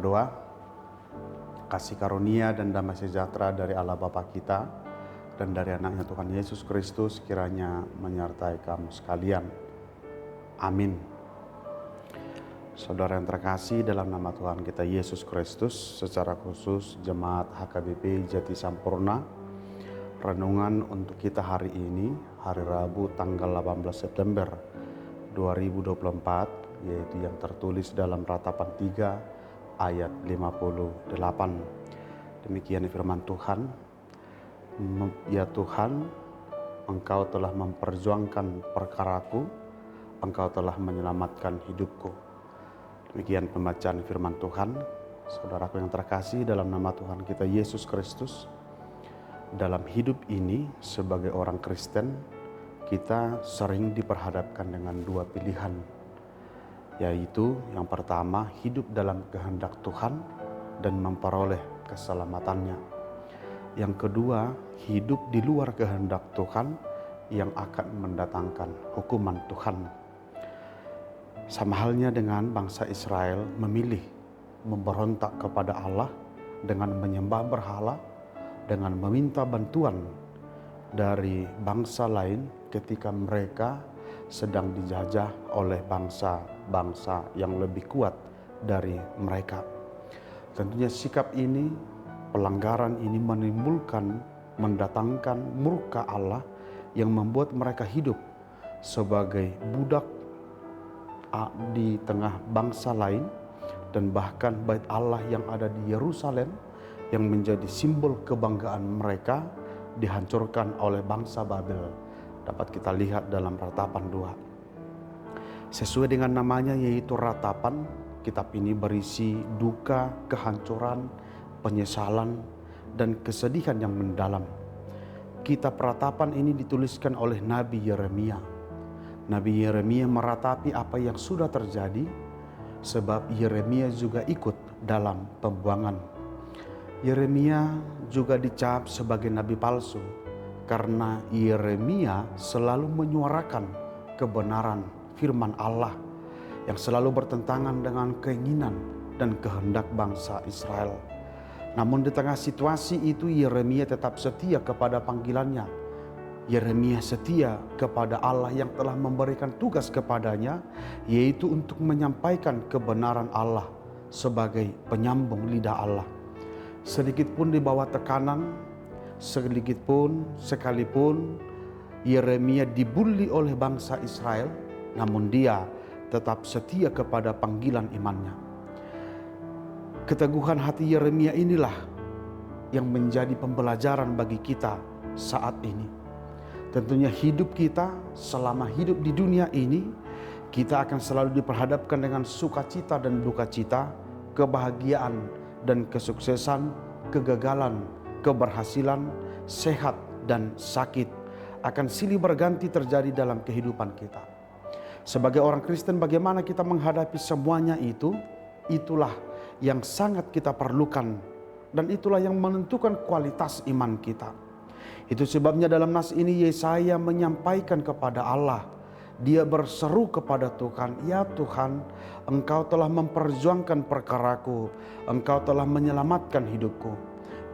berdoa. Kasih karunia dan damai sejahtera dari Allah Bapa kita dan dari anaknya Tuhan Yesus Kristus kiranya menyertai kamu sekalian. Amin. Saudara yang terkasih, dalam nama Tuhan kita Yesus Kristus, secara khusus Jemaat HKBP Jati Sampurna, renungan untuk kita hari ini, hari Rabu tanggal 18 September 2024, yaitu yang tertulis dalam Ratapan 3 ayat 58. Demikian firman Tuhan. Ya Tuhan, Engkau telah memperjuangkan perkaraku, Engkau telah menyelamatkan hidupku. Demikian pembacaan firman Tuhan. Saudaraku yang terkasih, dalam nama Tuhan kita Yesus Kristus, dalam hidup ini sebagai orang Kristen, kita sering diperhadapkan dengan dua pilihan, yaitu yang pertama, hidup dalam kehendak Tuhan dan memperoleh keselamatannya. Yang kedua, hidup di luar kehendak Tuhan yang akan mendatangkan hukuman Tuhan. Sama halnya dengan bangsa Israel memilih memberontak kepada Allah dengan menyembah berhala, dengan meminta bantuan dari bangsa lain ketika mereka sedang dijajah oleh bangsa-bangsa yang lebih kuat dari mereka. Tentunya sikap ini, pelanggaran ini mendatangkan murka Allah yang membuat mereka hidup sebagai budak di tengah bangsa lain, dan bahkan bait Allah yang ada di Yerusalem yang menjadi simbol kebanggaan mereka dihancurkan oleh bangsa Babel. Dapat kita lihat dalam Ratapan 2. Sesuai dengan namanya, yaitu Ratapan, kitab ini berisi duka, kehancuran, penyesalan, dan kesedihan yang mendalam. Kitab Ratapan ini dituliskan oleh Nabi Yeremia. Nabi Yeremia meratapi apa yang sudah terjadi, sebab Yeremia juga ikut dalam pembuangan. Yeremia juga dicap sebagai nabi palsu, karena Yeremia selalu menyuarakan kebenaran firman Allah yang selalu bertentangan dengan keinginan dan kehendak bangsa Israel. Namun di tengah situasi itu, Yeremia tetap setia kepada panggilannya. Yeremia setia kepada Allah yang telah memberikan tugas kepadanya, yaitu untuk menyampaikan kebenaran Allah sebagai penyambung lidah Allah. Sedikit pun di bawah tekanan, sekalipun Yeremia dibully oleh bangsa Israel, namun dia tetap setia kepada panggilan imannya. Keteguhan hati Yeremia inilah yang menjadi pembelajaran bagi kita saat ini. Tentunya hidup kita, selama hidup di dunia ini, kita akan selalu diperhadapkan dengan sukacita dan duka cita, kebahagiaan dan kesuksesan, kegagalan, keberhasilan, sehat dan sakit akan silih berganti terjadi dalam kehidupan kita. Sebagai orang Kristen, bagaimana kita menghadapi semuanya itu? Itulah yang sangat kita perlukan, dan itulah yang menentukan kualitas iman kita. Itu sebabnya dalam nas ini Yesaya menyampaikan kepada Allah. Dia berseru kepada Tuhan, "Ya Tuhan, Engkau telah memperjuangkan perkaraku, Engkau telah menyelamatkan hidupku."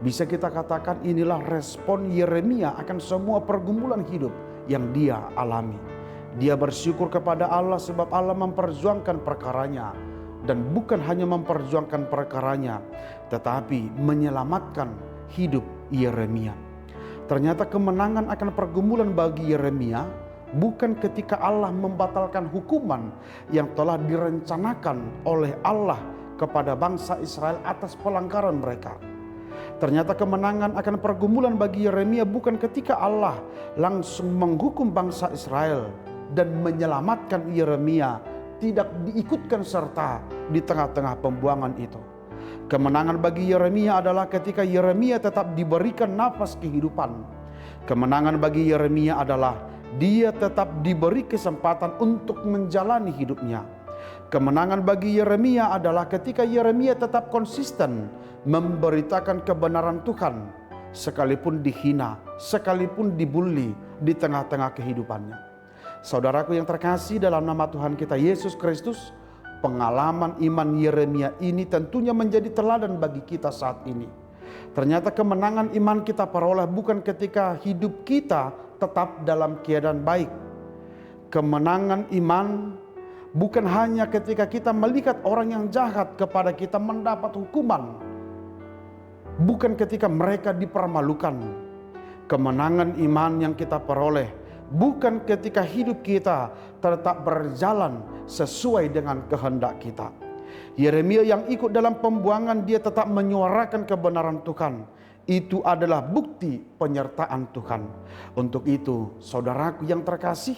Bisa kita katakan inilah respon Yeremia akan semua pergumulan hidup yang dia alami. Dia bersyukur kepada Allah sebab Allah memperjuangkan perkaranya. Dan bukan hanya memperjuangkan perkaranya, tetapi menyelamatkan hidup Yeremia. Ternyata kemenangan akan pergumulan bagi Yeremia bukan ketika Allah membatalkan hukuman yang telah direncanakan oleh Allah kepada bangsa Israel atas pelanggaran mereka. Ternyata kemenangan akan pergumulan bagi Yeremia bukan ketika Allah langsung menghukum bangsa Israel dan menyelamatkan Yeremia tidak diikutkan serta di tengah-tengah pembuangan itu. Kemenangan bagi Yeremia adalah ketika Yeremia tetap diberikan nafas kehidupan. Kemenangan bagi Yeremia adalah dia tetap diberi kesempatan untuk menjalani hidupnya. Kemenangan bagi Yeremia adalah ketika Yeremia tetap konsisten memberitakan kebenaran Tuhan, sekalipun dihina, sekalipun dibully di tengah-tengah kehidupannya. Saudaraku yang terkasih, dalam nama Tuhan kita Yesus Kristus, pengalaman iman Yeremia ini tentunya menjadi teladan bagi kita saat ini. Ternyata kemenangan iman kita peroleh bukan ketika hidup kita tetap dalam keadaan baik. Kemenangan iman bukan hanya ketika kita melihat orang yang jahat kepada kita mendapat hukuman. Bukan ketika mereka dipermalukan. Kemenangan iman yang kita peroleh bukan ketika hidup kita tetap berjalan sesuai dengan kehendak kita. Yeremia yang ikut dalam pembuangan, dia tetap menyuarakan kebenaran Tuhan. Itu adalah bukti penyertaan Tuhan. Untuk itu, saudaraku yang terkasih,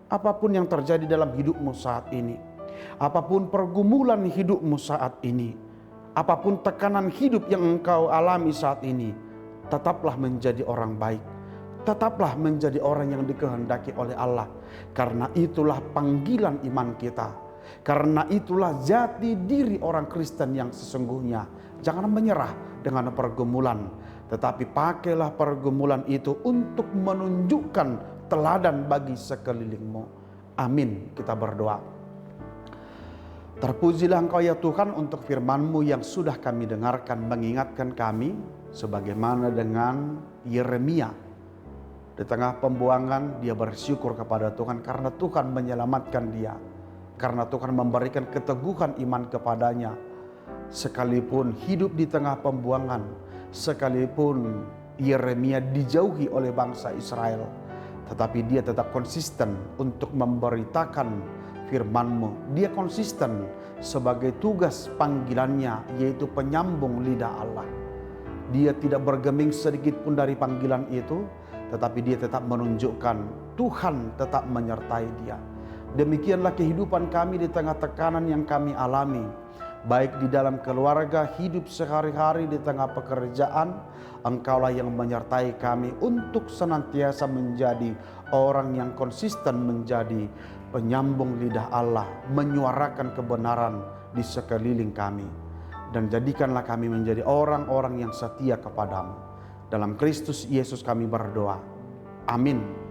apapun yang terjadi dalam hidupmu saat ini, apapun pergumulan hidupmu saat ini, apapun tekanan hidup yang engkau alami saat ini, tetaplah menjadi orang baik. Tetaplah menjadi orang yang dikehendaki oleh Allah. Karena itulah panggilan iman kita. Karena itulah jati diri orang Kristen yang sesungguhnya. Jangan menyerah dengan pergumulan, tetapi pakailah pergumulan itu untuk menunjukkan teladan bagi sekelilingmu. Amin. Kita berdoa. Terpujilah Engkau ya Tuhan untuk firman-Mu yang sudah kami dengarkan, mengingatkan kami sebagaimana dengan Yeremia. Di tengah pembuangan dia bersyukur kepada Tuhan karena Tuhan menyelamatkan dia. Karena Tuhan memberikan keteguhan iman kepadanya. Sekalipun hidup di tengah pembuangan, sekalipun Yeremia dijauhi oleh bangsa Israel, tetapi dia tetap konsisten untuk memberitakan firman-Mu. Dia konsisten sebagai tugas panggilannya, yaitu penyambung lidah Allah. Dia tidak bergeming sedikit pun dari panggilan itu, tetapi dia tetap menunjukkan Tuhan tetap menyertai dia. Demikianlah kehidupan kami di tengah tekanan yang kami alami, baik di dalam keluarga, hidup sehari-hari, di tengah pekerjaan. Engkaulah yang menyertai kami untuk senantiasa menjadi orang yang konsisten, menjadi penyambung lidah Allah, menyuarakan kebenaran di sekeliling kami. Dan jadikanlah kami menjadi orang-orang yang setia kepadamu. Dalam Kristus Yesus kami berdoa. Amin.